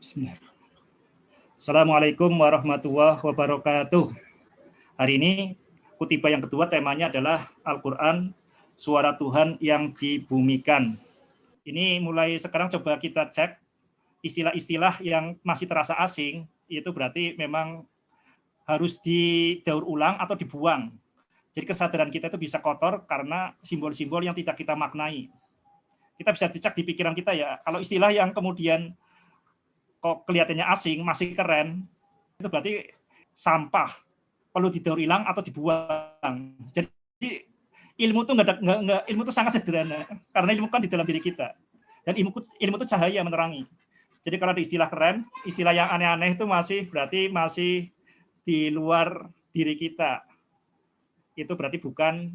Bismillahirrahmanirrahim. Assalamualaikum warahmatullahi wabarakatuh. Hari ini kutiba yang kedua temanya adalah Al-Quran, suara Tuhan yang dibumikan. Ini mulai sekarang coba kita cek istilah-istilah yang masih terasa asing, itu berarti memang harus didaur ulang atau dibuang. Jadi kesadaran kita itu bisa kotor karena simbol-simbol yang tidak kita maknai. Kita bisa dicek di pikiran kita ya, kalau istilah yang kemudian kok kelihatannya asing, masih keren, itu berarti sampah, perlu didaur ulang atau dibuang. Jadi ilmu itu ilmu itu sangat sederhana, karena ilmu kan di dalam diri kita, dan ilmu itu cahaya menerangi. Jadi kalau ada istilah keren, istilah yang aneh-aneh itu berarti masih di luar diri kita. Itu berarti bukan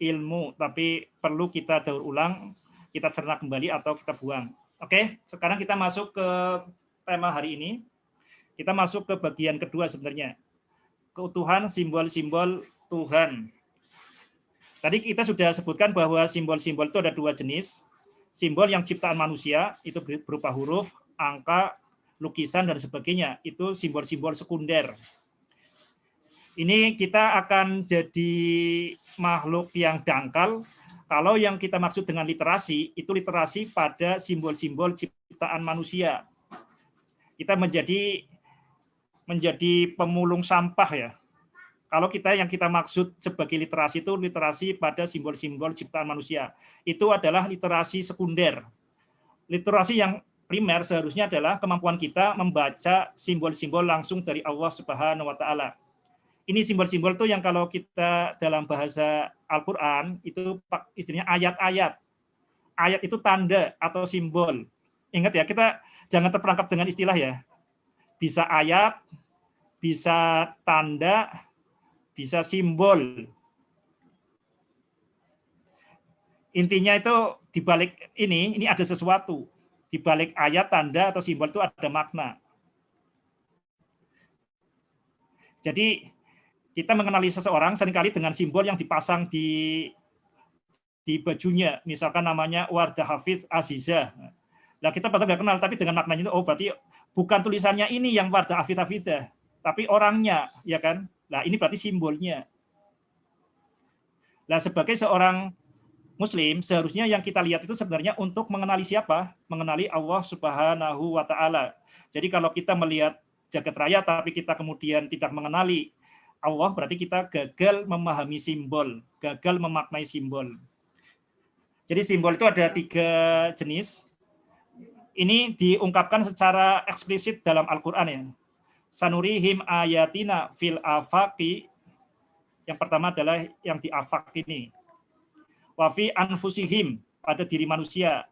ilmu, tapi perlu kita daur ulang, kita cerna kembali atau kita buang. Oke, sekarang kita masuk ke tema hari ini. Kita masuk ke bagian kedua sebenarnya. Keutuhan simbol-simbol Tuhan. Tadi kita sudah sebutkan bahwa simbol-simbol itu ada dua jenis. Simbol yang ciptaan manusia, itu berupa huruf, angka, lukisan, dan sebagainya. Itu simbol-simbol sekunder. Ini kita akan jadi makhluk yang dangkal. Kalau yang kita maksud dengan literasi, itu literasi pada simbol-simbol ciptaan manusia. Kita menjadi pemulung sampah ya. Kalau yang kita maksud sebagai literasi itu literasi pada simbol-simbol ciptaan manusia. Itu adalah literasi sekunder. Literasi yang primer seharusnya adalah kemampuan kita membaca simbol-simbol langsung dari Allah Subhanahu wa Ta'ala. Ini simbol-simbol itu yang kalau kita dalam bahasa Al-Quran, itu istilahnya ayat-ayat. Ayat itu tanda atau simbol. Ingat ya, kita jangan terperangkap dengan istilah ya. Bisa ayat, bisa tanda, bisa simbol. Intinya itu di balik ini ada sesuatu. Di balik ayat, tanda, atau simbol itu ada makna. Jadi kita mengenali seseorang seringkali dengan simbol yang dipasang di bajunya, misalkan namanya Wardah Hafidh Azizah. Nah, kita padahal nggak kenal, tapi dengan maknanya itu, oh berarti bukan tulisannya ini yang Wardah Hafidh Hafidzah, tapi orangnya, ya kan? Nah, ini berarti simbolnya. Nah, sebagai seorang Muslim, seharusnya yang kita lihat itu sebenarnya untuk mengenali siapa? Mengenali Allah Subhanahu wa Ta'ala. Jadi kalau kita melihat jagat raya, tapi kita kemudian tidak mengenali Allah, berarti kita gagal memahami simbol, gagal memaknai simbol. Jadi simbol itu ada 3 jenis. Ini diungkapkan secara eksplisit dalam Al-Quran ya. Sanurihim ayatina fil afaqi. Yang pertama adalah yang di afaq ini. Wafi anfusihim, pada diri manusia.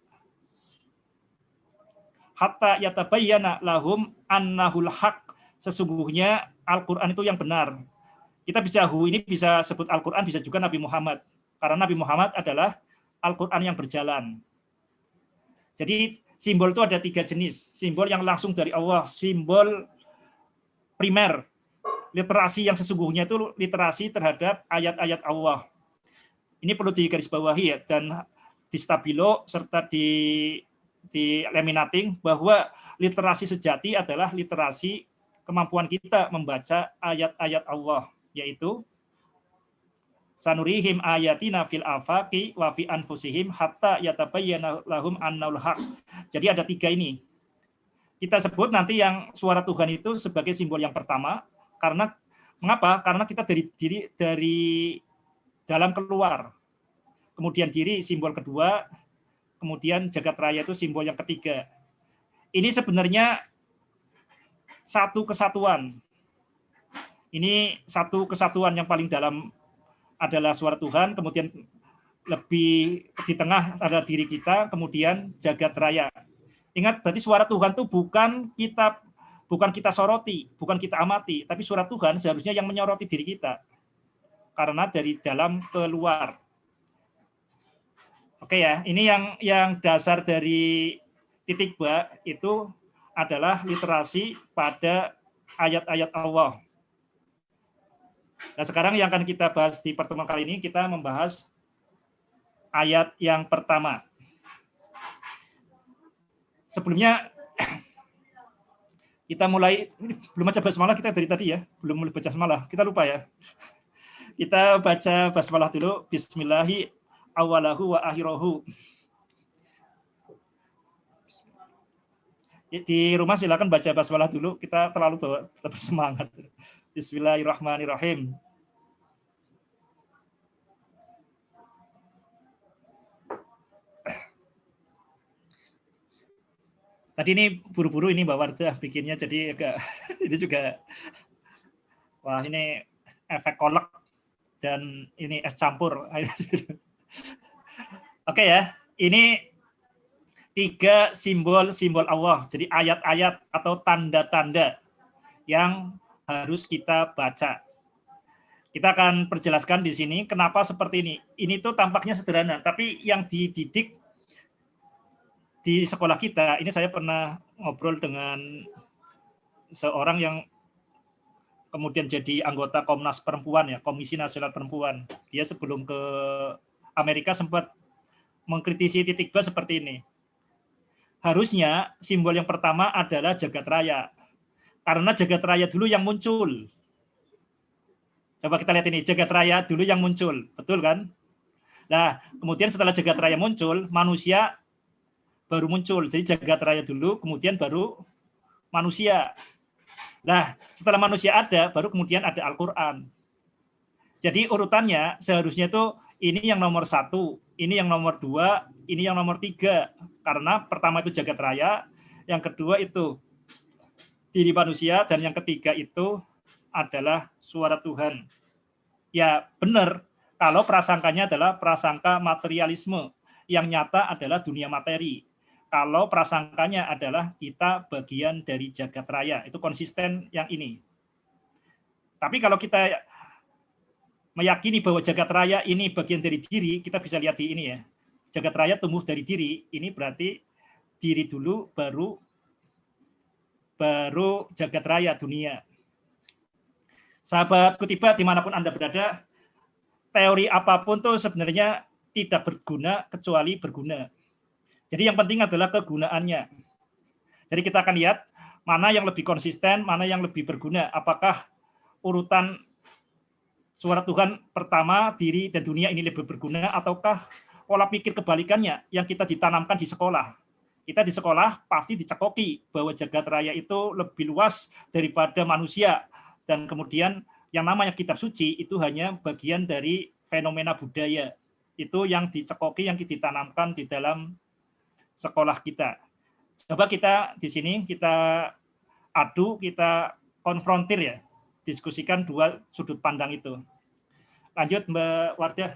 Hatta yatabayyana lahum annahul haq. Sesungguhnya Al-Quran itu yang benar. Kita ini bisa sebut Al-Quran, bisa juga Nabi Muhammad. Karena Nabi Muhammad adalah Al-Quran yang berjalan. Jadi simbol itu ada 3 jenis. Simbol yang langsung dari Allah, simbol primer. Literasi yang sesungguhnya itu literasi terhadap ayat-ayat Allah. Ini perlu digarisbawahi ya, dan di stabilo serta di laminating bahwa literasi sejati adalah literasi kemampuan kita membaca ayat-ayat Allah, yaitu sanurihim ayatina fil afaqi wa fi anfusihim hatta yatabayyana lahum annahul haq. Jadi ada 3 ini. Kita sebut nanti yang suara Tuhan itu sebagai simbol yang pertama, karena mengapa? Karena kita dari dalam keluar. Kemudian diri simbol kedua, kemudian jagat raya itu simbol yang ketiga. Ini sebenarnya satu kesatuan. Ini satu kesatuan yang paling dalam adalah suara Tuhan, kemudian lebih di tengah ada diri kita, kemudian jagat raya. Ingat, berarti suara Tuhan itu bukan kita soroti, bukan kita amati, tapi suara Tuhan seharusnya yang menyoroti diri kita. Karena dari dalam keluar. Oke ya, ini yang dasar dari titik ba itu adalah literasi pada ayat-ayat Allah. Nah, sekarang yang akan kita bahas di pertemuan kali ini, kita membahas ayat yang pertama. Sebelumnya Kita mulai, belum baca basmalah kita dari tadi ya, belum mulai baca basmalah, kita lupa ya. Kita baca basmalah dulu, bismillahi awalahu wa akhirahu. Di rumah silakan baca basmalah dulu, kita terlalu bersemangat. Bismillahirrahmanirrahim. Tadi ini buru-buru ini Mbak Wardah bikinnya, jadi agak ini juga, wah ini efek kolak dan ini es campur. Oke ya, ini 3 simbol-simbol Allah, jadi ayat-ayat atau tanda-tanda yang harus kita baca. Kita akan perjelaskan di sini kenapa seperti ini. Ini tuh tampaknya sederhana, tapi yang dididik di sekolah kita, ini saya pernah ngobrol dengan seorang yang kemudian jadi anggota Komnas Perempuan ya, Komisi Nasional Perempuan. Dia sebelum ke Amerika sempat mengkritisi titik B seperti ini. Harusnya simbol yang pertama adalah jagat raya. Karena jagat raya dulu yang muncul. Coba kita lihat ini, jagat raya dulu yang muncul. Betul kan? Nah, kemudian setelah jagat raya muncul, manusia baru muncul. Jadi jagat raya dulu, kemudian baru manusia. Nah, setelah manusia ada, baru kemudian ada Al-Quran. Jadi urutannya seharusnya itu ini yang nomor 1, ini yang nomor 2, ini yang nomor 3. Karena pertama itu jagat raya, yang kedua itu diri manusia, dan yang ketiga itu adalah suara Tuhan. Ya benar, kalau prasangkanya adalah prasangka materialisme, yang nyata adalah dunia materi. Kalau prasangkanya adalah kita bagian dari jagat raya, itu konsisten yang ini. Tapi kalau kita meyakini bahwa jagat raya ini bagian dari diri, kita bisa lihat di ini ya. Jagat raya tumbuh dari diri, ini berarti diri dulu baru jagat raya dunia. Sahabat Kutiba dimanapun Anda berada, teori apapun tuh sebenarnya tidak berguna kecuali berguna. Jadi yang penting adalah kegunaannya. Jadi kita akan lihat mana yang lebih konsisten, mana yang lebih berguna. Apakah urutan suara Tuhan pertama, diri dan dunia ini lebih berguna, ataukah pola pikir kebalikannya yang kita ditanamkan di sekolah. Kita di sekolah pasti dicekoki bahwa jagat raya itu lebih luas daripada manusia. Dan kemudian yang namanya kitab suci itu hanya bagian dari fenomena budaya. Itu yang dicekoki, yang ditanamkan di dalam sekolah kita. Coba kita di sini kita adu, kita konfrontir ya, diskusikan dua sudut pandang itu. Lanjut Mbak Wardah.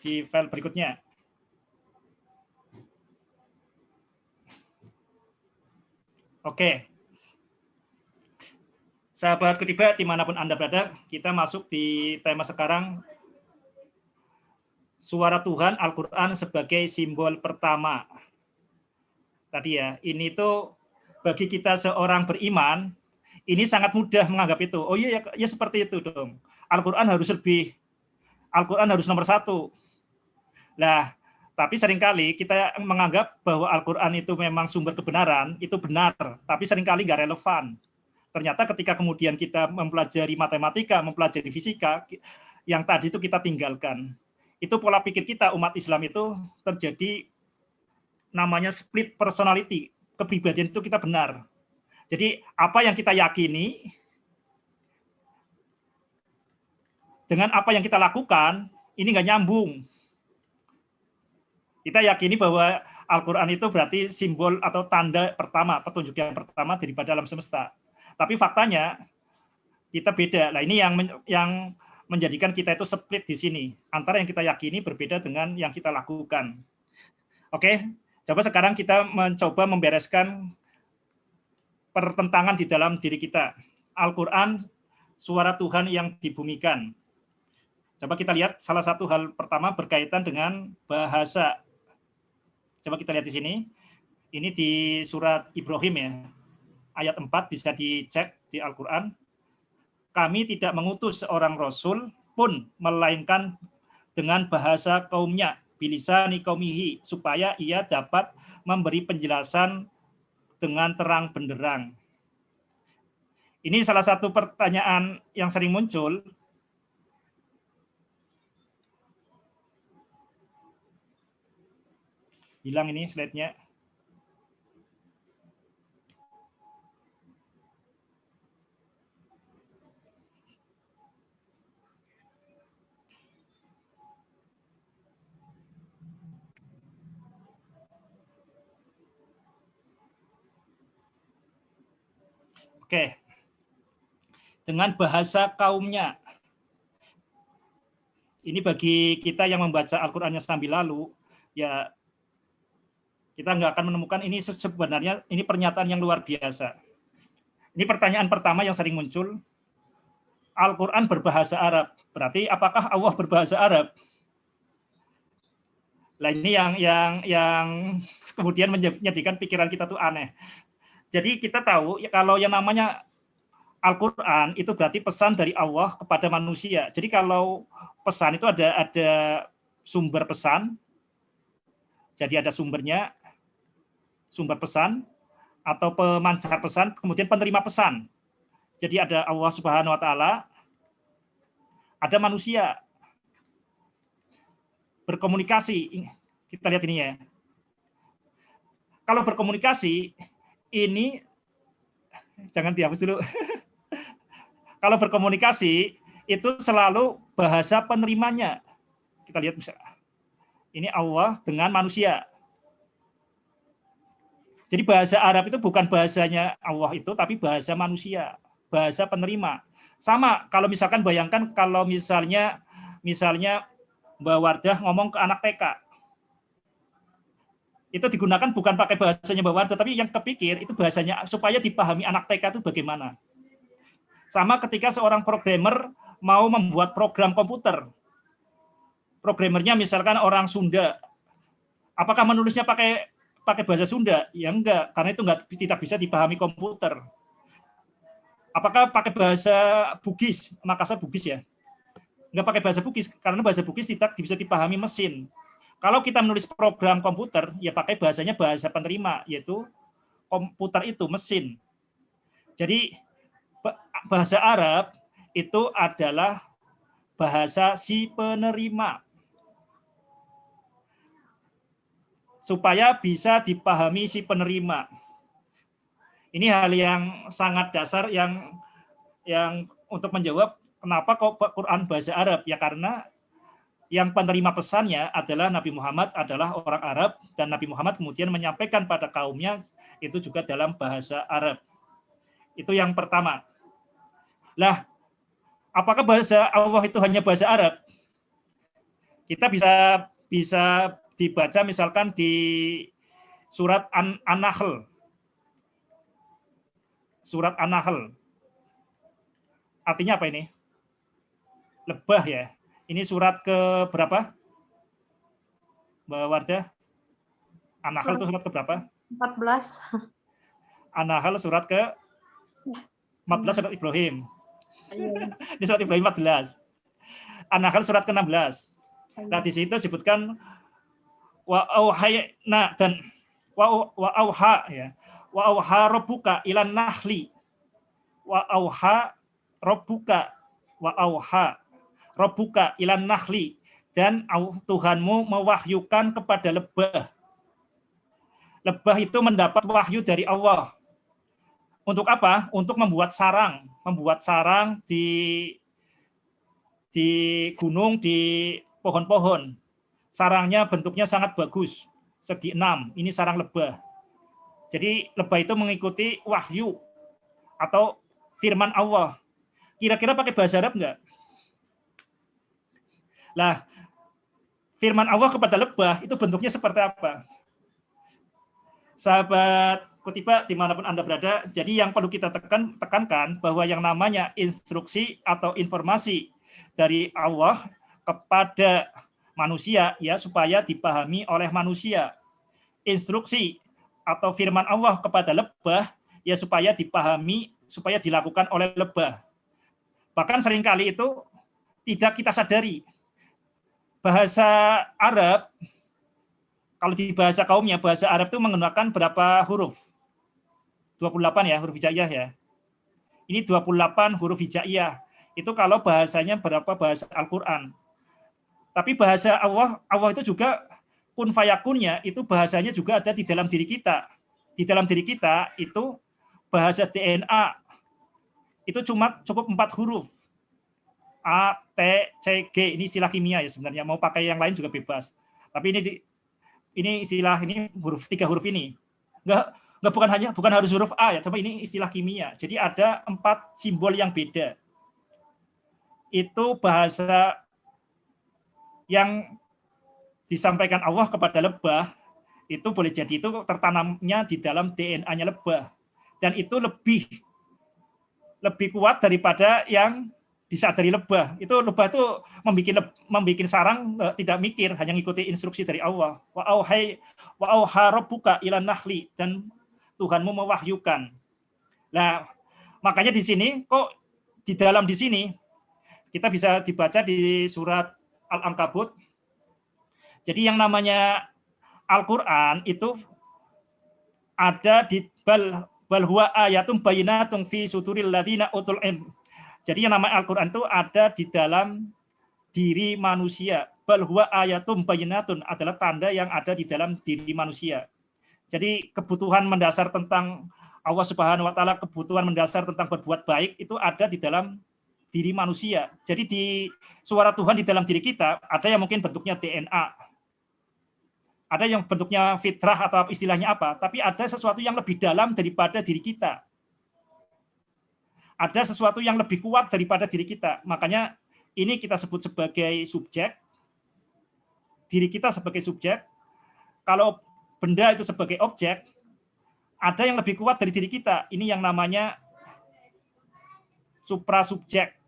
Di file berikutnya. Oke. Sahabat Kutiba dimanapun Anda berada, kita masuk di tema sekarang, suara Tuhan Al-Quran sebagai simbol pertama. Tadi ya, ini tuh bagi kita seorang beriman, ini sangat mudah menganggap itu. Oh iya, ya seperti itu dong. Al-Quran harus nomor 1. Nah, tapi seringkali kita menganggap bahwa Al-Quran itu memang sumber kebenaran, itu benar, tapi seringkali nggak relevan. Ternyata ketika kemudian kita mempelajari matematika, mempelajari fisika, yang tadi itu kita tinggalkan. Itu pola pikir kita umat Islam itu terjadi namanya split personality, kepribadian itu kita benar. Jadi apa yang kita yakini dengan apa yang kita lakukan ini nggak nyambung. Kita yakini bahwa Al-Quran itu berarti simbol atau tanda pertama, petunjuk yang pertama daripada alam semesta. Tapi faktanya kita beda. Nah ini yang menjadikan kita itu split di sini. Antara yang kita yakini berbeda dengan yang kita lakukan. Oke, coba sekarang kita mencoba membereskan pertentangan di dalam diri kita. Al-Quran, suara Tuhan yang dibumikan. Coba kita lihat salah satu hal pertama berkaitan dengan bahasa. Coba kita lihat di sini. Ini di surat Ibrahim ya. Ayat 4 bisa dicek di Al-Quran. Kami tidak mengutus seorang rasul pun melainkan dengan bahasa kaumnya. bilisani qaumihi, supaya ia dapat memberi penjelasan dengan terang benderang. Ini salah satu pertanyaan yang sering muncul. Hilang ini slide-nya. Oke. Dengan bahasa kaumnya. Ini bagi kita yang membaca Al-Qur'annya sambil lalu, ya kita nggak akan menemukan ini sebenarnya ini pernyataan yang luar biasa. Ini pertanyaan pertama yang sering muncul. Al-Qur'an berbahasa Arab. Berarti apakah Allah berbahasa Arab? Nah, ini yang kemudian menjadikan pikiran kita tuh aneh. Jadi kita tahu ya, kalau yang namanya Al-Qur'an itu berarti pesan dari Allah kepada manusia. Jadi kalau pesan itu ada sumber pesan. Jadi ada sumbernya, sumber pesan atau pemancar pesan, kemudian penerima pesan. Jadi ada Allah Subhanahu wa taala, ada manusia. Berkomunikasi. Kita lihat ini ya. Kalau berkomunikasi ini jangan dihapus dulu. Kalau berkomunikasi itu selalu bahasa penerimanya. Kita lihat misalnya. Ini Allah dengan manusia. Jadi bahasa Arab itu bukan bahasanya Allah itu, tapi bahasa manusia, bahasa penerima. Sama kalau misalkan bayangkan kalau misalnya Mbak Wardah ngomong ke anak TK. Itu digunakan bukan pakai bahasanya Mbak Wardah, tapi yang kepikir itu bahasanya supaya dipahami anak TK itu bagaimana. Sama ketika seorang programmer mau membuat program komputer. Programmernya misalkan orang Sunda. Apakah menulisnya pakai bahasa Sunda? Ya enggak, karena itu tidak bisa dipahami komputer. Apakah pakai bahasa Bugis? Makassar Bugis ya? Enggak pakai bahasa Bugis, karena bahasa Bugis tidak bisa dipahami mesin. Kalau kita menulis program komputer, ya pakai bahasanya bahasa penerima, yaitu komputer itu mesin. Jadi bahasa Arab itu adalah bahasa si penerima. Supaya bisa dipahami si penerima. Ini hal yang sangat dasar yang untuk menjawab kenapa kok Quran bahasa Arab, ya karena yang penerima pesannya adalah Nabi Muhammad adalah orang Arab, dan Nabi Muhammad kemudian menyampaikan pada kaumnya itu juga dalam bahasa Arab. Itu yang pertama. Lah, apakah bahasa Allah itu hanya bahasa Arab? Kita bisa dibaca misalkan di surat An-Nahl. Surat An-Nahl. Artinya apa ini? Lebah ya. Ini surat ke berapa? Mbak Wardah? An-Nahl itu surat ke berapa? 14. An-Nahl surat ke 14 surat Ibrahim. Ini surat Ibrahim 14. An-Nahl surat ke-16. Nah, di situ disebutkan wa auhayna dan wa auha ya. Wa auha rabbuka ilan nahli. Wa auha rabbuka wa auha rabbuka ilan nahli, dan Tuhanmu mewahyukan kepada lebah. Lebah itu mendapat wahyu dari Allah. Untuk apa? Untuk membuat sarang. Membuat sarang di gunung, di pohon-pohon. Sarangnya bentuknya sangat bagus. Segi 6. Ini sarang lebah. Jadi lebah itu mengikuti wahyu atau firman Allah. Kira-kira pakai bahasa Arab enggak? Lah, firman Allah kepada lebah itu bentuknya seperti apa? Sahabat Kutiba dimanapun Anda berada, jadi yang perlu kita tekankan bahwa yang namanya instruksi atau informasi dari Allah kepada manusia ya supaya dipahami oleh manusia. Instruksi atau firman Allah kepada lebah ya supaya dipahami, supaya dilakukan oleh lebah. Bahkan seringkali itu tidak kita sadari bahasa Arab, kalau di bahasa kaumnya, bahasa Arab itu menggunakan berapa huruf? 28 ya, huruf hijaiyah ya. Ini 28 huruf hijaiyah. Itu kalau bahasanya berapa bahasa Al-Quran. Tapi bahasa Allah itu juga kun fayakunnya, itu bahasanya juga ada di dalam diri kita. Di dalam diri kita itu bahasa DNA, itu cuma cukup 4 huruf. A, T, C, G, ini istilah kimia ya sebenarnya. Mau pakai yang lain juga bebas. Tapi ini istilah, ini huruf 3 huruf ini. Enggak, bukan harus huruf A ya, tapi ini istilah kimia. Jadi ada 4 simbol yang beda. Itu bahasa yang disampaikan Allah kepada lebah, itu boleh jadi itu tertanamnya di dalam DNA-nya lebah. Dan itu lebih kuat daripada yang disadari lebah. Itu lebah itu membuat sarang tidak mikir, hanya ngikuti instruksi dari Allah. Wa auha rabbuka ilan nahli, dan Tuhanmu mewahyukan. Nah, makanya di sini kok di sini kita bisa dibaca di surat Al-Ankabut. Jadi yang namanya Al-Qur'an itu ada di bal huwa ayatum bayyinatun fi suturil ladzina utul ilm. Jadi yang namanya Al-Qur'an itu ada di dalam diri manusia. Bal huwa ayatum bayyinatun adalah tanda yang ada di dalam diri manusia. Jadi kebutuhan mendasar tentang Allah Subhanahu wa taala, kebutuhan mendasar tentang berbuat baik itu ada di dalam diri manusia. Jadi di suara Tuhan di dalam diri kita ada yang mungkin bentuknya DNA. Ada yang bentuknya fitrah atau istilahnya apa, tapi ada sesuatu yang lebih dalam daripada diri kita. Ada sesuatu yang lebih kuat daripada diri kita. Makanya ini kita sebut sebagai subjek. Diri kita sebagai subjek. Kalau benda itu sebagai objek, ada yang lebih kuat dari diri kita. Ini yang namanya suprasubjek.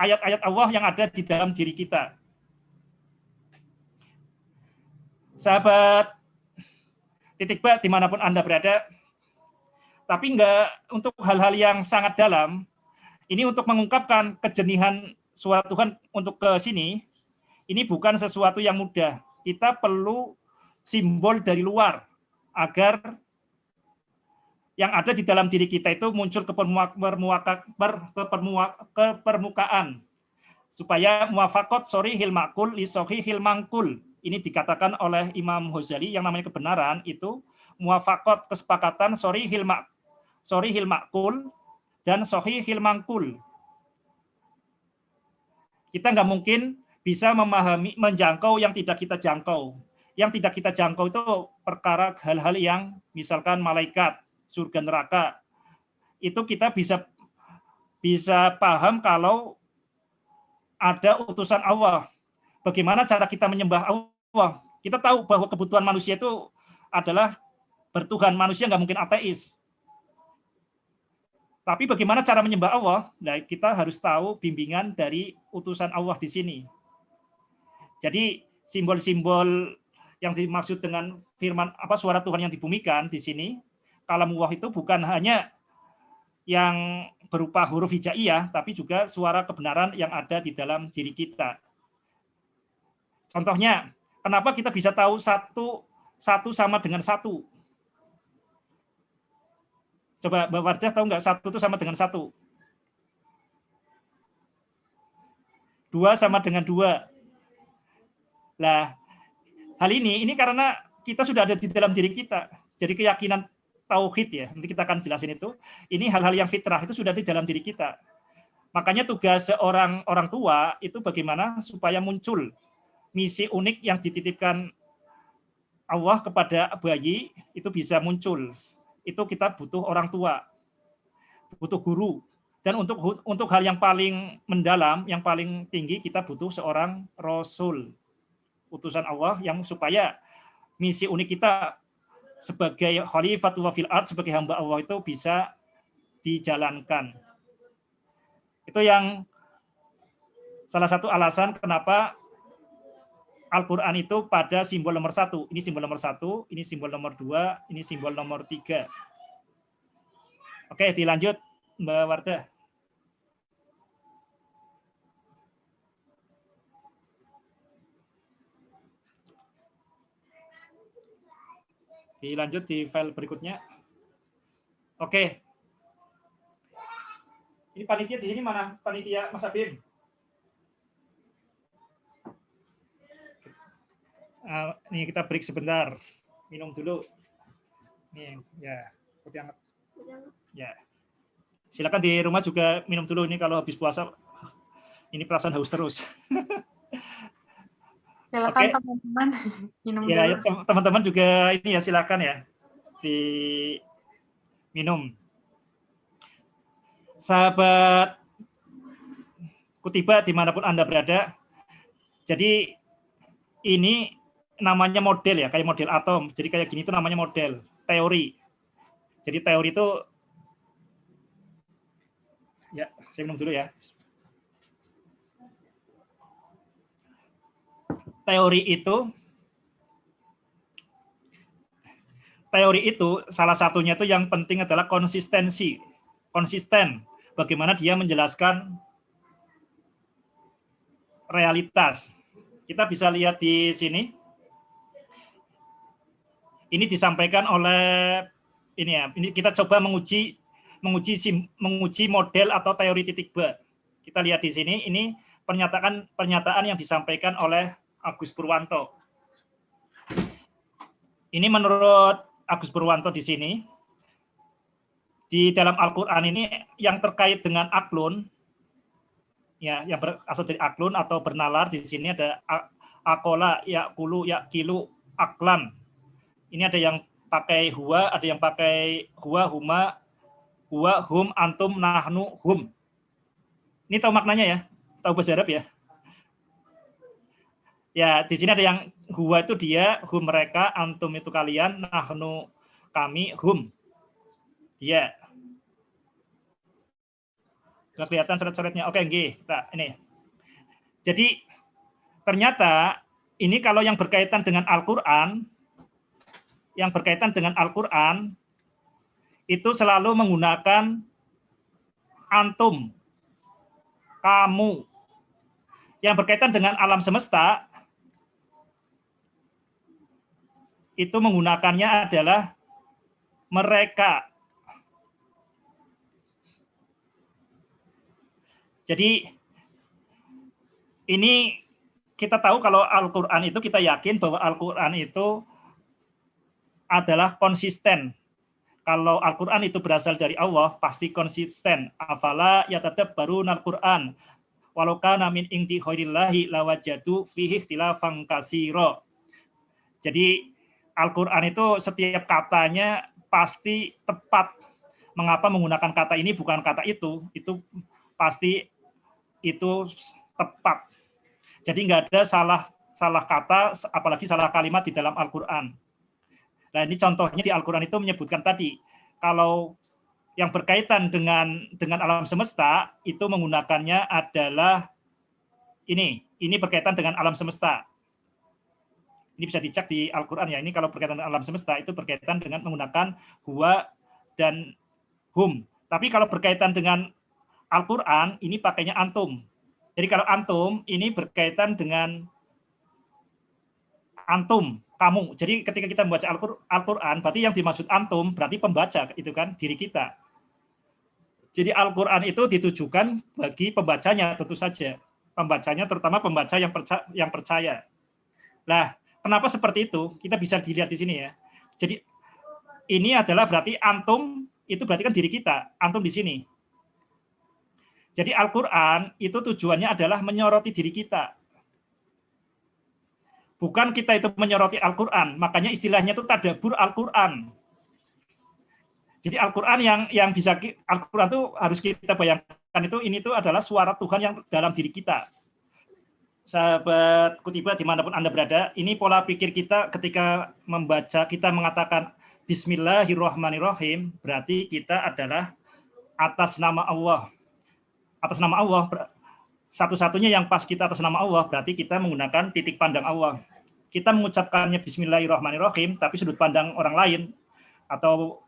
Ayat-ayat Allah yang ada di dalam diri kita. Sahabat titik ba dimanapun Anda berada, tapi enggak untuk hal-hal yang sangat dalam, ini untuk mengungkapkan kejenihan suara Tuhan untuk ke sini, ini bukan sesuatu yang mudah. Kita perlu simbol dari luar, agar yang ada di dalam diri kita itu muncul ke permukaan. Supaya muwafaqat sorihil ma'kul li sohihil mangkul. Ini dikatakan oleh Imam Ghazali, yang namanya kebenaran itu muwafaqat, kesepakatan sorihil ma'kul dan sohihil mangkul. Kita nggak mungkin bisa memahami, menjangkau yang tidak kita jangkau. Yang tidak kita jangkau itu perkara hal-hal yang misalkan malaikat, surga neraka. Itu kita bisa paham kalau ada utusan Allah. Bagaimana cara kita menyembah Allah? Kita tahu bahwa kebutuhan manusia itu adalah bertuhan. Manusia nggak mungkin ateis. Tapi bagaimana cara menyembah Allah? Nah, kita harus tahu bimbingan dari utusan Allah di sini. Jadi simbol-simbol yang dimaksud dengan firman suara Tuhan yang dibumikan di sini, kalamullah itu bukan hanya yang berupa huruf hijaiyah, tapi juga suara kebenaran yang ada di dalam diri kita. Contohnya, kenapa kita bisa tahu satu sama dengan satu? Coba Mbak Wardah tahu nggak satu itu sama dengan satu? 2 sama dengan 2. Nah, hal ini karena kita sudah ada di dalam diri kita. Jadi keyakinan tauhid ya, nanti kita akan jelasin itu. Ini hal-hal yang fitrah itu sudah di dalam diri kita. Makanya tugas seorang orang tua itu bagaimana supaya muncul misi unik yang dititipkan Allah kepada bayi itu bisa muncul. Itu kita butuh orang tua, butuh guru. Dan untuk hal yang paling mendalam, yang paling tinggi, kita butuh seorang rasul, utusan Allah, yang supaya misi unik kita sebagai khalifatullah fil ard, sebagai hamba Allah itu bisa dijalankan. Itu yang salah satu alasan kenapa Al-Quran itu pada simbol nomor 1. Ini simbol nomor 1, ini simbol nomor 2, ini simbol nomor 3. Oke, dilanjut Mbak Wardah. Dilanjut di file berikutnya. Oke. Ini panitia di sini mana? Panitia Mas Abim. Nih kita break sebentar. Minum dulu. Nih, ya. Kopi hangat. Ya. Silakan di rumah juga minum dulu ini kalau habis puasa. Ini perasaan haus terus. Silakan teman-teman minum ya, dulu. Ya, teman-teman juga ini ya silakan ya di minum. Sahabat Kutiba dimanapun Anda berada. Jadi ini namanya model ya, kayak model atom. Jadi kayak gini itu namanya model, teori. Jadi teori itu ya, saya minum dulu ya. Teori itu salah satunya itu yang penting adalah konsistensi. Konsisten bagaimana dia menjelaskan realitas. Kita bisa lihat di sini. Ini disampaikan oleh ini ya. Ini kita coba menguji model atau teori titik ba. Kita lihat di sini. Ini pernyataan yang disampaikan oleh Agus Purwanto. Ini menurut Agus Purwanto di sini, di dalam Al-Quran ini yang terkait dengan aklun, ya, yang berasal dari aklun atau bernalar, di sini ada akola, yakulu, yakilu, aklan. Ini ada yang pakai huwa, ada yang pakai huwa, huma, huwa, hum, antum, nahnu, hum. Ini tahu maknanya ya? Tahu bahasa Arab ya? Ya, di sini ada yang huwa itu dia, hum mereka, antum itu kalian, nahnu kami, hum dia. Nggak kelihatan seret-seretnya. Oke, kita ini. Jadi ternyata ini kalau yang berkaitan dengan Al-Qur'an, itu selalu menggunakan antum, kamu. Yang berkaitan dengan alam semesta itu menggunakannya adalah mereka. Jadi ini kita tahu kalau Al-Quran itu, kita yakin bahwa Al-Quran itu adalah konsisten. Kalau Al-Quran itu berasal dari Allah, pasti konsisten. Afala yatadabbaruna Al-Quran walau kana min indi ghairillahi lawajadu fihi ikhtilafan katsira. Jadi Al-Quran itu setiap katanya pasti tepat. Mengapa menggunakan kata ini bukan kata itu pasti itu tepat. Jadi nggak ada salah kata, apalagi salah kalimat di dalam Al-Quran. Nah ini contohnya di Al-Quran itu menyebutkan tadi, kalau yang berkaitan dengan alam semesta itu menggunakannya adalah ini berkaitan dengan alam semesta. Ini bisa dicek di Al-Quran ya. Ini kalau berkaitan dengan alam semesta itu berkaitan dengan menggunakan huwa dan hum. Tapi kalau berkaitan dengan Al-Quran ini pakainya antum. Jadi kalau antum ini berkaitan dengan antum, kamu. Jadi ketika kita membaca Al-Quran, berarti yang dimaksud antum berarti pembaca, itu kan diri kita. Jadi Al-Quran itu ditujukan bagi pembacanya tentu saja. Pembacanya terutama pembaca yang percaya. Nah, kenapa seperti itu? Kita bisa dilihat di sini ya. Jadi ini adalah berarti antum itu berarti kan diri kita, antum di sini. Jadi Al-Quran itu tujuannya adalah menyoroti diri kita. Bukan kita itu menyoroti Al-Quran, makanya istilahnya itu tadabbur Al-Quran. Jadi Al-Quran yang bisa Al-Quran itu harus kita bayangkan ini adalah suara Tuhan yang dalam diri kita. Sahabat Kutiba dimanapun Anda berada, ini pola pikir kita ketika membaca, kita mengatakan Bismillahirrahmanirrahim, berarti kita adalah atas nama Allah. Atas nama Allah, satu-satunya yang pas kita atas nama Allah, berarti kita menggunakan titik pandang Allah. Kita mengucapkannya Bismillahirrahmanirrahim, tapi sudut pandang orang lain atau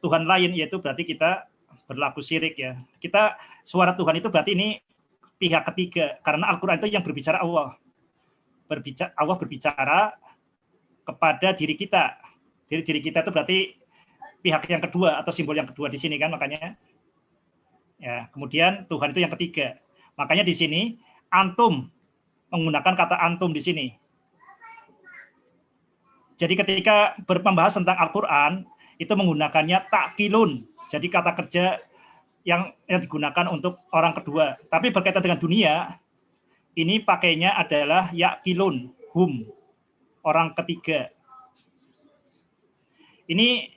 Tuhan lain, yaitu berarti kita berlaku syirik ya. Kita suara Tuhan itu berarti ini pihak ketiga, karena Al-Quran itu yang berbicara Allah. Allah berbicara kepada diri kita. Diri kita itu berarti pihak yang kedua atau simbol yang kedua di sini kan, makanya. Ya, kemudian Tuhan itu yang ketiga. Makanya di sini antum menggunakan kata antum di sini. Jadi ketika membahas tentang Al-Qur'an itu menggunakannya takkilun. Jadi kata kerja yang digunakan untuk orang kedua. Tapi berkaitan dengan dunia, ini pakainya adalah yakilun, hum, orang ketiga. Ini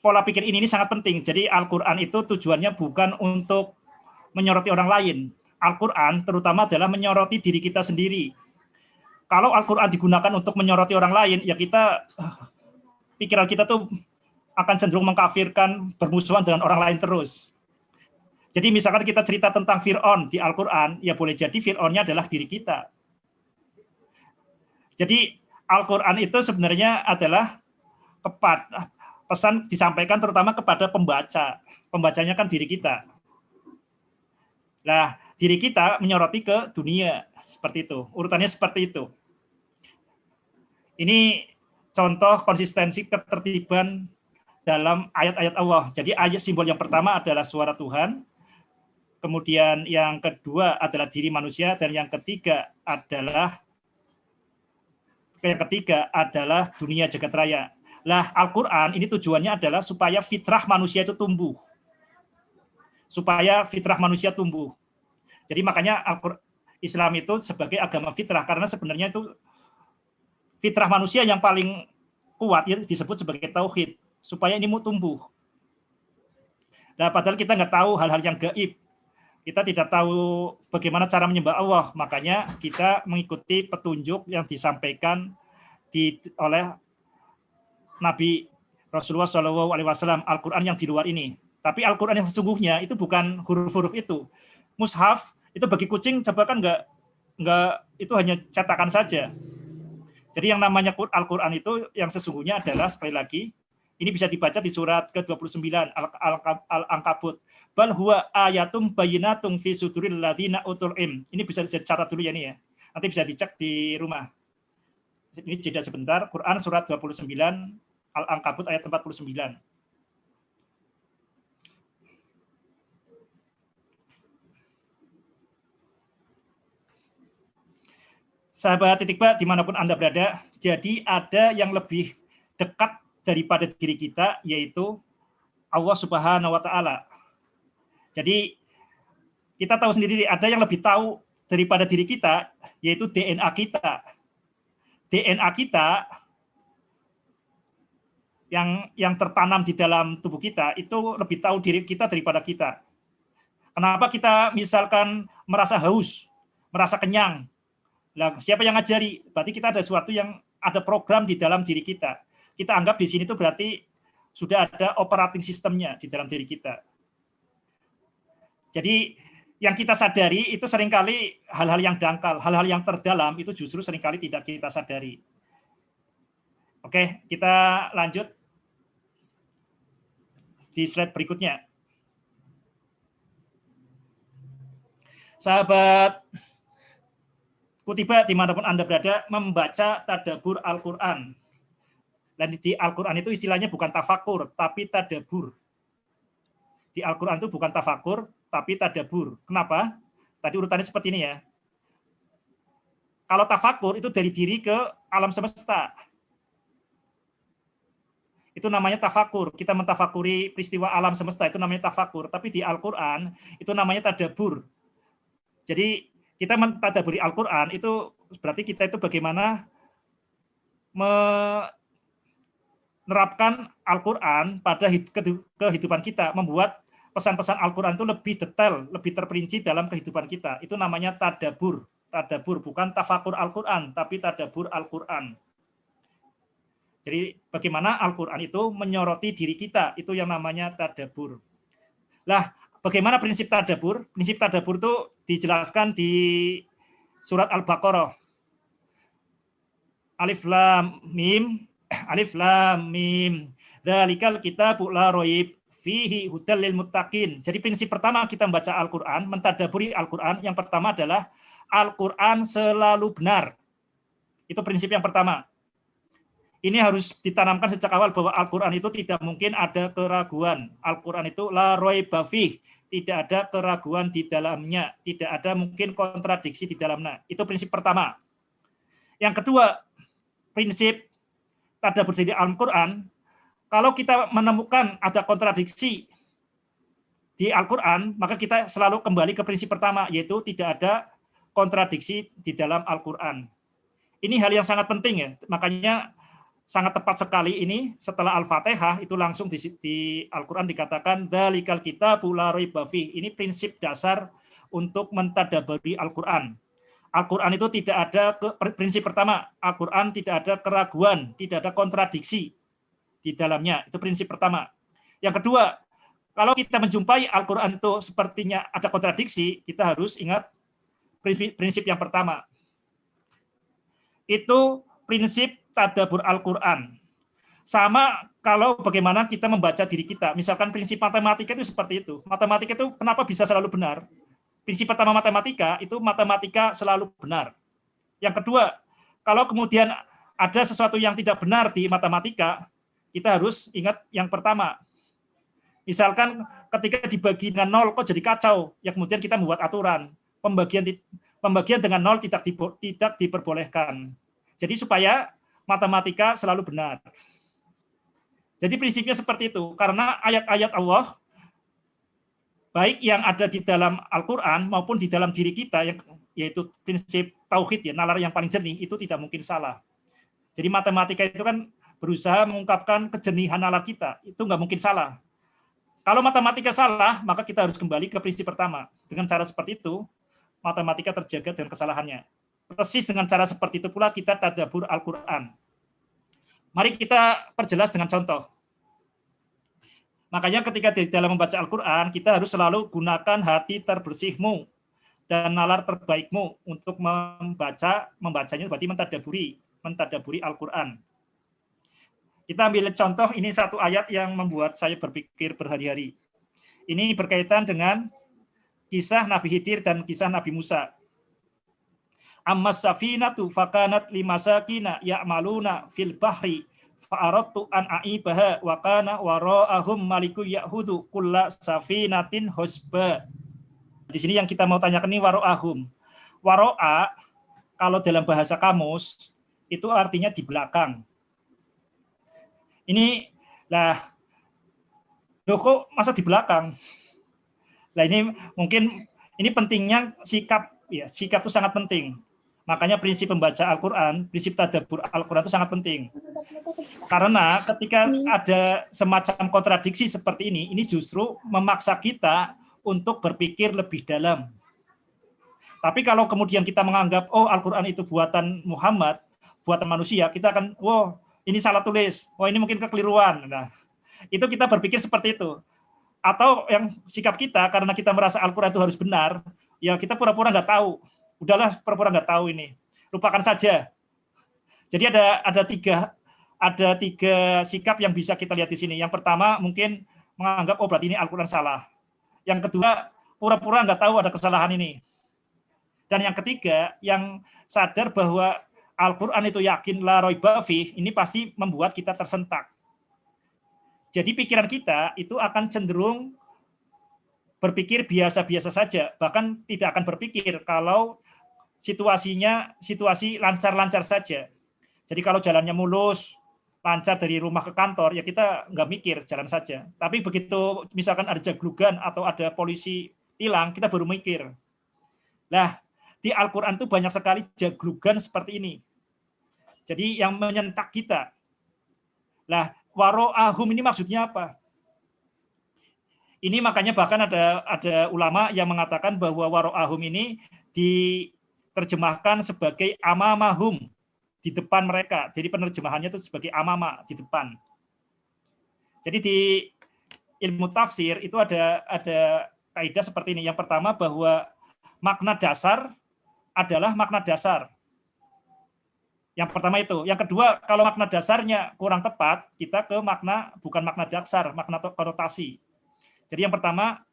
pola pikir ini sangat penting. Jadi Al-Qur'an itu tujuannya bukan untuk menyoroti orang lain. Al-Qur'an terutama adalah menyoroti diri kita sendiri. Kalau Al-Qur'an digunakan untuk menyoroti orang lain, ya pikiran kita tuh akan cenderung mengkafirkan, bermusuhan dengan orang lain terus. Jadi misalkan kita cerita tentang Fir'aun di Al-Qur'an, ya boleh jadi Fir'aunnya adalah diri kita. Jadi Al-Qur'an itu sebenarnya adalah pesan disampaikan terutama kepada pembaca. Pembacanya kan diri kita. Nah, diri kita menyoroti ke dunia, seperti itu. Urutannya seperti itu. Ini contoh konsistensi ketertiban dalam ayat-ayat Allah. Jadi ayat simbol yang pertama adalah suara Tuhan, kemudian yang kedua adalah diri manusia, dan yang ketiga adalah dunia jagat raya. Lah, Al-Qur'an ini tujuannya adalah supaya fitrah manusia itu tumbuh. Supaya fitrah manusia tumbuh. Jadi makanya Islam itu sebagai agama fitrah, karena sebenarnya itu fitrah manusia yang paling kuat ya, disebut sebagai tauhid, supaya ini mau tumbuh. Nah, padahal kita nggak tahu hal-hal yang gaib. Kita tidak tahu bagaimana cara menyembah Allah, makanya kita mengikuti petunjuk yang disampaikan oleh Nabi Rasulullah SAW, Al-Quran yang di luar ini. Tapi Al-Quran yang sesungguhnya itu bukan huruf-huruf itu. Mushaf itu bagi kucing coba kan nggak itu hanya cetakan saja. Jadi yang namanya Al-Quran itu yang sesungguhnya adalah, sekali lagi, ini bisa dibaca di surat ke-29 Al-Ankabut. Bal huwa ayatum bayyinatum fi suduril ladzina utul ilm. Ini bisa dicatat dulu ya nih ya. Nanti bisa dicek di rumah. Ini jeda sebentar. Quran surat 29 Al-Ankabut ayat 49. Sahabat Titikba dimanapun Anda berada, jadi ada yang lebih dekat daripada diri kita, yaitu Allah Subhanahu wa Ta'ala. Jadi kita tahu sendiri ada yang lebih tahu daripada diri kita, yaitu DNA kita. DNA kita yang tertanam di dalam tubuh kita itu lebih tahu diri kita daripada kita. Kenapa kita misalkan merasa haus, merasa kenyang? Nah, siapa yang ngajari? Berarti kita ada sesuatu yang ada program di dalam diri kita. Kita anggap di sini itu berarti sudah ada operating sistemnya di dalam diri kita. Jadi yang kita sadari itu seringkali hal-hal yang dangkal, hal-hal yang terdalam itu justru seringkali tidak kita sadari. Oke, kita lanjut di slide berikutnya. Sahabat Kutiba dimanapun Anda berada, membaca tadabbur Al-Quran. Dan di Al-Quran itu istilahnya bukan tafakur, tapi tadabbur. Di Al-Quran itu bukan tafakur, tapi tadabbur. Kenapa? Tadi urutannya seperti ini ya. Kalau tafakur itu dari diri ke alam semesta. Itu namanya tafakur. Kita mentafakuri peristiwa alam semesta, itu namanya tafakur. Tapi di Al-Quran itu namanya tadabbur. Jadi kita mentadaburi Al-Quran itu berarti kita itu bagaimana menerapkan Al-Quran pada kehidupan kita, membuat pesan-pesan Al-Quran itu lebih detail, lebih terperinci dalam kehidupan kita. Itu namanya tadabbur. Tadabbur bukan tafakur Al-Quran, tapi tadabbur Al-Quran. Jadi bagaimana Al-Quran itu menyoroti diri kita, itu yang namanya tadabbur. Lah, bagaimana prinsip tadabbur? Prinsip tadabbur itu dijelaskan di surat Al-Baqarah. Alif lam mim, alif lam mim. Dzalikal kitabu la raib fihi hudal lil muttaqin. Jadi prinsip pertama kita membaca Al-Qur'an, mentadabburi Al-Qur'an, yang pertama adalah Al-Qur'an selalu benar. Itu prinsip yang pertama. Ini harus ditanamkan sejak awal bahwa Al-Quran itu tidak mungkin ada keraguan. Al-Quran itu la raiba fih, tidak ada keraguan di dalamnya, tidak ada mungkin kontradiksi di dalamnya. Itu prinsip pertama. Yang kedua, prinsip tadabbur di Al-Quran, kalau kita menemukan ada kontradiksi di Al-Quran, maka kita selalu kembali ke prinsip pertama, yaitu tidak ada kontradiksi di dalam Al-Quran. Ini hal yang sangat penting ya, makanya sangat tepat sekali ini setelah Al-Fatihah itu langsung di Al-Quran dikatakan dzalikal kitabu la raiba fih. Ini prinsip dasar untuk mentadabburi Al-Quran. Al-Quran itu tidak ada prinsip pertama, Al-Quran tidak ada keraguan, tidak ada kontradiksi di dalamnya. Itu prinsip pertama. Yang kedua, kalau kita menjumpai Al-Quran itu sepertinya ada kontradiksi, kita harus ingat prinsip yang pertama. Itu prinsip tadabbur Al-Quran. Sama kalau bagaimana kita membaca diri kita. Misalkan prinsip matematika itu seperti itu. Matematika itu kenapa bisa selalu benar? Prinsip pertama matematika itu matematika selalu benar. Yang kedua, kalau kemudian ada sesuatu yang tidak benar di matematika, kita harus ingat yang pertama. Misalkan ketika dibagi dengan 0 kok jadi kacau, ya kemudian kita membuat aturan. Pembagian dengan 0 tidak diperbolehkan. Jadi supaya matematika selalu benar. Jadi prinsipnya seperti itu, karena ayat-ayat Allah, baik yang ada di dalam Al-Quran maupun di dalam diri kita, yaitu prinsip tauhid, ya, nalar yang paling jernih, itu tidak mungkin salah. Jadi matematika itu kan berusaha mengungkapkan kejenihan nalar kita, itu nggak mungkin salah. Kalau matematika salah, maka kita harus kembali ke prinsip pertama. Dengan cara seperti itu, matematika terjaga dengan kesalahannya. Persis dengan cara seperti itu pula kita tadabbur Al-Quran. Mari kita perjelas dengan contoh. Makanya ketika di dalam membaca Al-Quran, kita harus selalu gunakan hati terbersihmu dan nalar terbaikmu untuk membacanya berarti mentadabburi Al-Quran. Kita ambil contoh, ini satu ayat yang membuat saya berpikir berhari-hari. Ini berkaitan dengan kisah Nabi Khidir dan kisah Nabi Musa. Ammas safinatu fakanat limasakina ya'maluna fil bahri fa'aradtu an a'ibaha wa kana wara'ahum maliku ya'khudhu kulla safinatin husba. Di sini yang kita mau tanyakan ini wara'ahum. Wara'a kalau dalam bahasa kamus itu artinya di belakang. Ini lah, loh kok masa di belakang? Nah ini mungkin ini pentingnya sikap, ya sikap itu sangat penting. Makanya prinsip membaca Al-Quran, prinsip tadabbur Al-Quran itu sangat penting. Karena ketika ada semacam kontradiksi seperti ini justru memaksa kita untuk berpikir lebih dalam. Tapi kalau kemudian kita menganggap, oh Al-Quran itu buatan Muhammad, buatan manusia, kita akan, wow, ini salah tulis, wah ini mungkin kekeliruan. Nah, itu kita berpikir seperti itu. Atau yang sikap kita, karena kita merasa Al-Quran itu harus benar, ya kita pura-pura nggak tahu. Udahlah, pura-pura nggak tahu ini. Lupakan saja. Jadi ada tiga sikap yang bisa kita lihat di sini. Yang pertama mungkin menganggap, oh berarti ini Al-Quran salah. Yang kedua, pura-pura nggak tahu ada kesalahan ini. Dan yang ketiga, yang sadar bahwa Al-Quran itu yakin la raiba fih, ini pasti membuat kita tersentak. Jadi pikiran kita itu akan cenderung berpikir biasa-biasa saja, bahkan tidak akan berpikir kalau situasi lancar-lancar saja. Jadi kalau jalannya mulus, lancar dari rumah ke kantor, ya kita nggak mikir, jalan saja. Tapi begitu misalkan ada jaglugan atau ada polisi tilang, kita baru mikir. Nah, di Al-Quran itu banyak sekali jaglugan seperti ini. Jadi yang menyentak kita. Nah, waro'ahum ini maksudnya apa? Ini makanya bahkan ada ulama yang mengatakan bahwa waro'ahum ini diterjemahkan sebagai amamahum, di depan mereka. Jadi penerjemahannya itu sebagai amama, di depan. Jadi di ilmu tafsir itu ada kaidah seperti ini. Yang pertama bahwa makna dasar adalah makna dasar. Yang pertama itu. Yang kedua, kalau makna dasarnya kurang tepat, kita ke makna, bukan makna dasar, makna konotasi. Jadi yang pertama,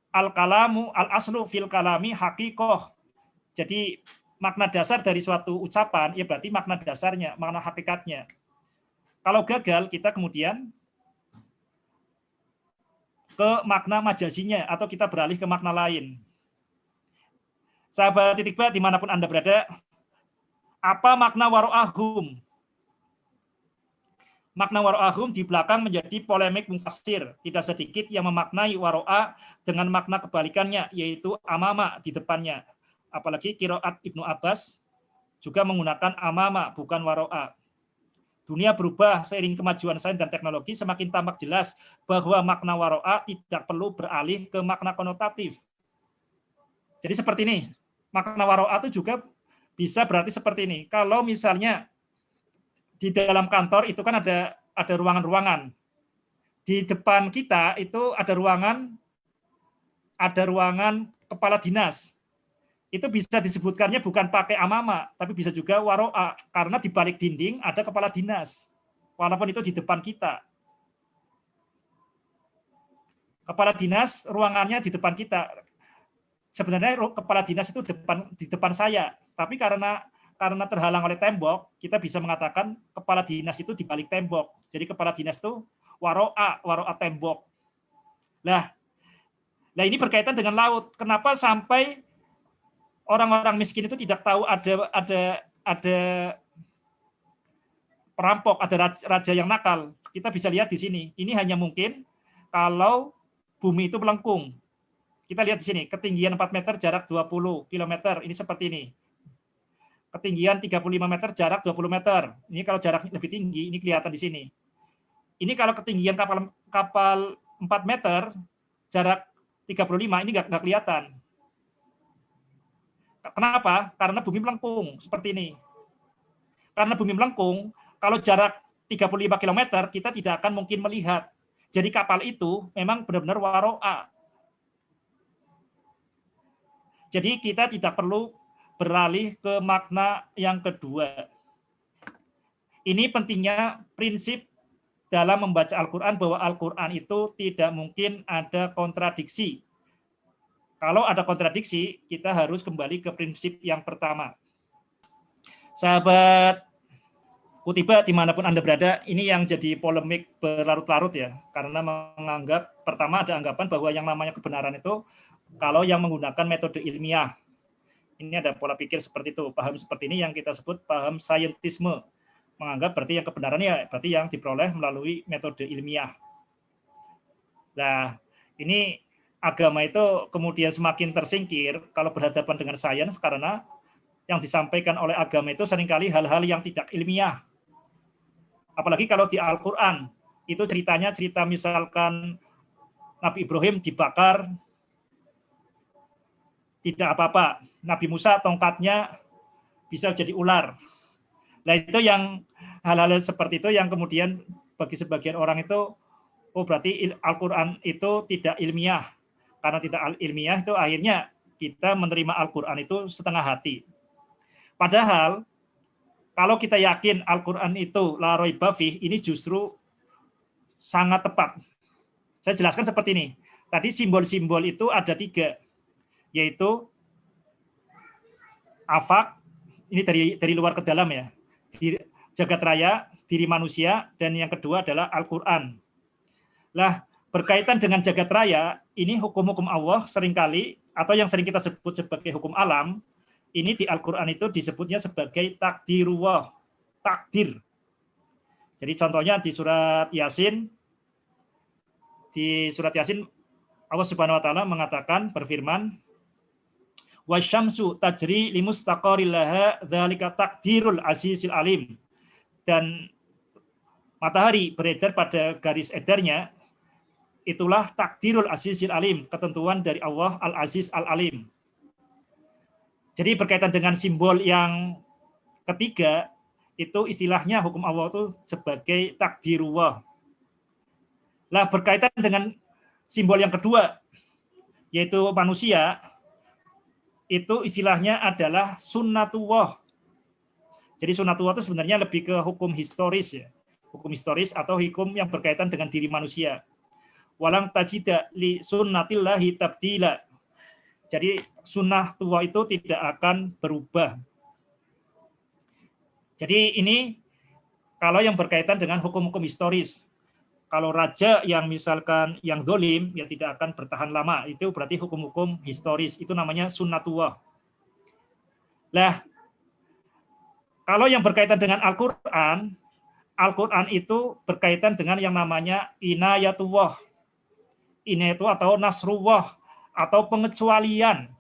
al-kalamu al-aslu fil kalami hakikoh. Jadi makna dasar dari suatu ucapan, ya berarti makna dasarnya, makna hakikatnya. Kalau gagal, kita kemudian ke makna majasinya, atau kita beralih ke makna lain. Sahabat Titik Ba, dimanapun Anda berada, apa makna waro'ahum? Makna waro'ahum di belakang menjadi polemik mufassir. Tidak sedikit yang memaknai waro'a dengan makna kebalikannya, yaitu amama, di depannya. Apalagi qiraat Ibnu Abbas juga menggunakan amama, bukan waro'a. Dunia berubah seiring kemajuan sains dan teknologi, semakin tampak jelas bahwa makna waro'a tidak perlu beralih ke makna konotatif. Jadi seperti ini, makna waro'a itu juga bisa berarti seperti ini. Kalau misalnya di dalam kantor itu kan ada ruangan-ruangan. Di depan kita itu ada ruangan kepala dinas. Itu bisa disebutkannya bukan pakai amama, tapi bisa juga waro'a, karena di balik dinding ada kepala dinas, walaupun itu di depan kita. Kepala dinas ruangannya di depan kita. Sebenarnya kepala dinas itu di depan saya, tapi karena terhalang oleh tembok, kita bisa mengatakan kepala dinas itu di balik tembok. Jadi kepala dinas itu waro'a tembok. Nah ini berkaitan dengan laut. Kenapa sampai orang-orang miskin itu tidak tahu ada perampok, ada raja yang nakal? Kita bisa lihat di sini. Ini hanya mungkin kalau bumi itu melengkung. Kita lihat di sini, ketinggian 4 meter, jarak 20 km. Ini seperti ini. Ketinggian 35 meter, jarak 20 meter. Ini kalau jarak lebih tinggi, ini kelihatan di sini. Ini kalau ketinggian kapal 4 meter, jarak 35, ini nggak kelihatan. Kenapa? Karena bumi melengkung, seperti ini. Karena bumi melengkung, kalau jarak 35 km, kita tidak akan mungkin melihat. Jadi kapal itu memang benar-benar waro'a. Jadi kita tidak perlu beralih ke makna yang kedua. Ini pentingnya prinsip dalam membaca Al-Quran, bahwa Al-Quran itu tidak mungkin ada kontradiksi. Kalau ada kontradiksi, kita harus kembali ke prinsip yang pertama. Sahabat Kutiba, dimanapun Anda berada, ini yang jadi polemik berlarut-larut ya, karena menganggap, pertama ada anggapan bahwa yang namanya kebenaran itu kalau yang menggunakan metode ilmiah. Ini ada pola pikir seperti itu, paham seperti ini yang kita sebut paham saintisme. Menganggap berarti yang kebenaran ya berarti yang diperoleh melalui metode ilmiah. Nah, ini agama itu kemudian semakin tersingkir kalau berhadapan dengan sains, karena yang disampaikan oleh agama itu seringkali hal-hal yang tidak ilmiah. Apalagi kalau di Al-Quran, itu ceritanya cerita misalkan Nabi Ibrahim dibakar, tidak apa-apa. Nabi Musa tongkatnya bisa jadi ular. Nah itu yang hal-hal seperti itu yang kemudian bagi sebagian orang itu, oh berarti Al-Quran itu tidak ilmiah. Karena tidak ilmiah itu akhirnya kita menerima Al-Quran itu setengah hati. Padahal kalau kita yakin Al-Quran itu la raiba fih, ini justru sangat tepat. Saya jelaskan seperti ini. Tadi simbol-simbol itu ada 3, yaitu afak, ini dari luar ke dalam ya, jagat raya, diri manusia, dan yang kedua adalah Al-Quran. Lah, berkaitan dengan jagat raya, ini hukum-hukum Allah seringkali, atau yang sering kita sebut sebagai hukum alam, ini di Al-Quran itu disebutnya sebagai takdirullah, takdir. Jadi contohnya di surat Yasin, Allah Subhanahu wa taala mengatakan, berfirman, wasyamsu tajri limustaqarril laha dzalika takdirul azizil alim. Dan matahari beredar pada garis edarnya, itulah takdirul azizil alim, ketentuan dari Allah al-aziz al-alim. Jadi berkaitan dengan simbol yang ketiga, itu istilahnya hukum Allah itu sebagai takdirullah. Lah berkaitan dengan simbol yang kedua, yaitu manusia, itu istilahnya adalah sunnatullah. Jadi sunnatullah itu sebenarnya lebih ke hukum historis ya. Hukum historis atau hukum yang berkaitan dengan diri manusia. Walang tajida li sunnatillahi tabdila. Jadi sunnatullah itu tidak akan berubah. Jadi ini kalau yang berkaitan dengan hukum-hukum historis. Kalau raja yang misalkan yang dolim, ya tidak akan bertahan lama. Itu berarti hukum-hukum historis. Itu namanya sunnatullah. Lah, kalau yang berkaitan dengan Al-Quran, Al-Quran itu berkaitan dengan yang namanya inayatullah. Inayatullah atau nasrullah, atau pengecualian.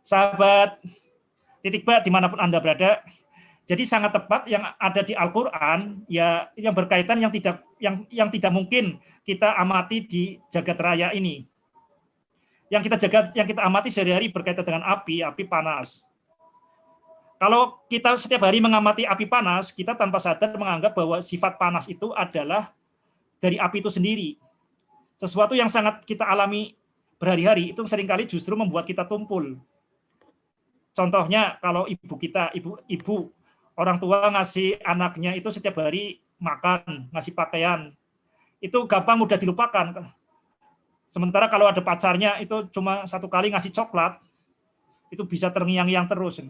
Sahabat titik ba dimanapun Anda berada, jadi sangat tepat yang ada di Al-Quran ya yang berkaitan yang tidak mungkin kita amati di jagat raya ini. Yang kita amati sehari-hari berkaitan dengan api panas. Kalau kita setiap hari mengamati api panas, kita tanpa sadar menganggap bahwa sifat panas itu adalah dari api itu sendiri. Sesuatu yang sangat kita alami berhari-hari itu seringkali justru membuat kita tumpul. Contohnya kalau ibu orang tua ngasih anaknya itu setiap hari makan, ngasih pakaian, itu gampang mudah dilupakan. Sementara kalau ada pacarnya itu cuma satu kali ngasih coklat, itu bisa terngiang-ngiang terus.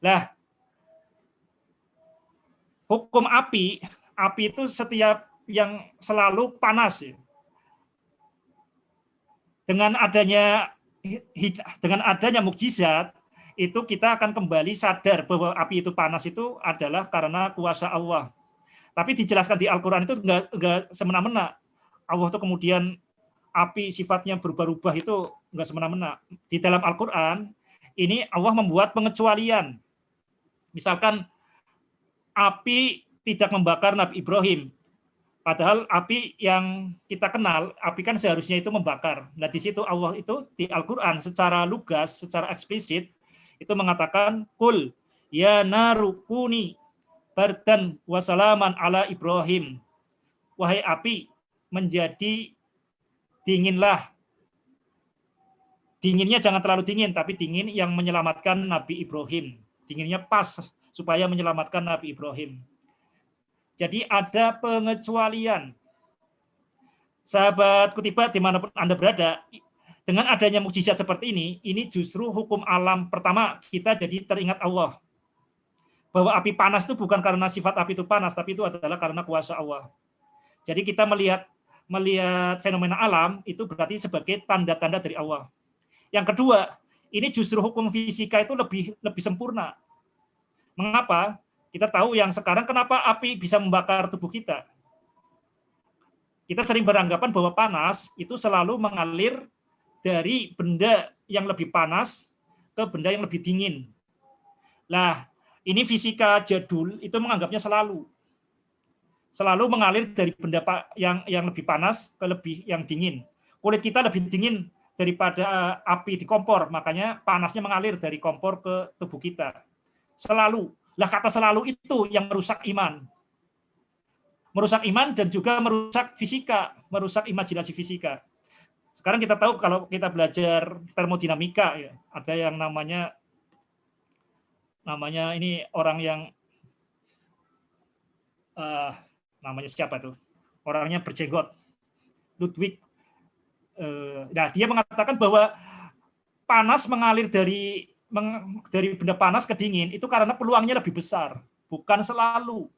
Lah, hukum api itu setiap yang selalu panas. Dengan adanya mukjizat, itu kita akan kembali sadar bahwa api itu panas itu adalah karena kuasa Allah. Tapi dijelaskan di Al-Quran itu enggak semena-mena. Allah itu kemudian api sifatnya berubah-ubah itu enggak semena-mena. Di dalam Al-Quran, ini Allah membuat pengecualian. Misalkan api tidak membakar Nabi Ibrahim. Padahal api yang kita kenal, api kan seharusnya itu membakar. Nah di situ Allah itu di Al-Quran secara lugas, secara eksplisit, itu mengatakan kul ya narukuni bardan wasalaman ala Ibrahim, wahai api menjadi dinginlah, dinginnya jangan terlalu dingin tapi dingin yang menyelamatkan Nabi Ibrahim, dinginnya pas supaya menyelamatkan Nabi Ibrahim. Jadi ada pengecualian. Sahabat Kutiba dimanapun Anda berada, dengan adanya mukjizat seperti ini justru hukum alam pertama kita jadi teringat Allah. Bahwa api panas itu bukan karena sifat api itu panas, tapi itu adalah karena kuasa Allah. Jadi kita melihat fenomena alam itu berarti sebagai tanda-tanda dari Allah. Yang kedua, ini justru hukum fisika itu lebih sempurna. Mengapa? Kita tahu yang sekarang kenapa api bisa membakar tubuh kita. Kita sering beranggapan bahwa panas itu selalu mengalir dari benda yang lebih panas ke benda yang lebih dingin. Nah, ini fisika jadul itu menganggapnya selalu mengalir dari benda yang lebih panas ke lebih yang dingin. Kulit kita lebih dingin daripada api di kompor, makanya panasnya mengalir dari kompor ke tubuh kita. Selalu. Lah kata selalu itu yang merusak iman. Merusak iman dan juga merusak fisika, merusak imajinasi fisika. Sekarang kita tahu kalau kita belajar termodinamika ya, ada yang namanya ini orang yang namanya siapa tuh? Orangnya berjenggot. Ludwig. Nah, dia mengatakan bahwa panas mengalir dari benda panas ke dingin itu karena peluangnya lebih besar, bukan selalu.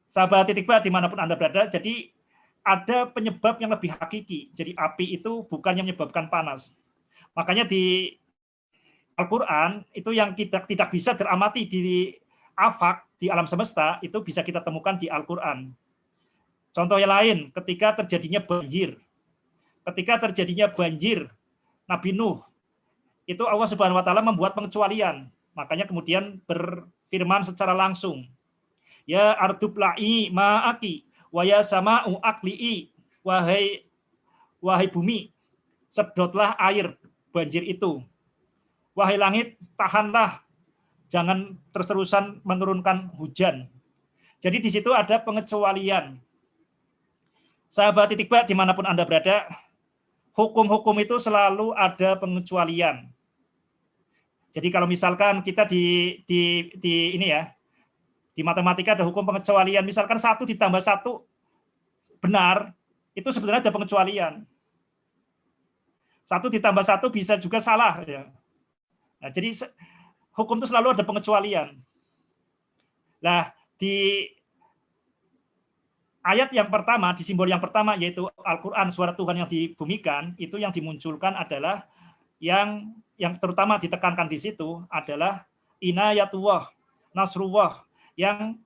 Sahabat titik ba dimanapun Anda berada, jadi ada penyebab yang lebih hakiki. Jadi api itu bukan yang menyebabkan panas. Makanya di Al-Quran itu yang kita tidak bisa teramati di afaq, di alam semesta, itu bisa kita temukan di Al-Quran. Contoh yang lain, ketika terjadinya banjir, Nabi Nuh, itu Allah Subhanahu wa Ta'ala membuat pengecualian. Makanya kemudian berfirman secara langsung, ya ardubla'i ma'aki, wa ya sama'u akli'i, wahai bumi, sedotlah air banjir itu. Wahai langit, tahanlah, jangan terus-terusan menurunkan hujan. Jadi di situ ada pengecualian. Sahabat titik ba dimanapun Anda berada, hukum-hukum itu selalu ada pengecualian. Jadi kalau misalkan kita di ini ya, di matematika ada hukum pengecualian, misalkan 1 ditambah 1 benar, itu sebenarnya ada pengecualian. 1 ditambah 1 bisa juga salah ya. Nah, jadi hukum itu selalu ada pengecualian. Nah, di ayat yang pertama, di simbol yang pertama, yaitu Al-Quran, suara Tuhan yang dibumikan, itu yang dimunculkan adalah yang terutama ditekankan di situ adalah inayatullah, nasrullah, yang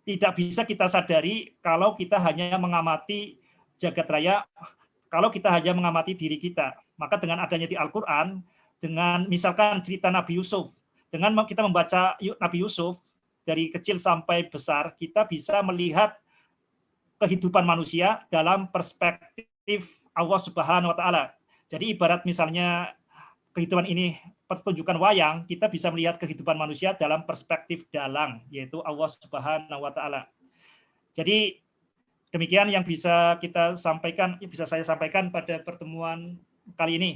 tidak bisa kita sadari kalau kita hanya mengamati jagat raya, kalau kita hanya mengamati diri kita. Maka dengan adanya di Al-Quran, dengan misalkan cerita Nabi Yusuf, dengan kita membaca Nabi Yusuf, dari kecil sampai besar, kita bisa melihat kehidupan manusia dalam perspektif Allah Subhanahu wa Ta'ala. Jadi ibarat misalnya kehidupan ini pertunjukan wayang, kita bisa melihat kehidupan manusia dalam perspektif dalang, yaitu Allah Subhanahu wa Ta'ala. Jadi demikian yang bisa kita sampaikan, bisa saya sampaikan pada pertemuan kali ini.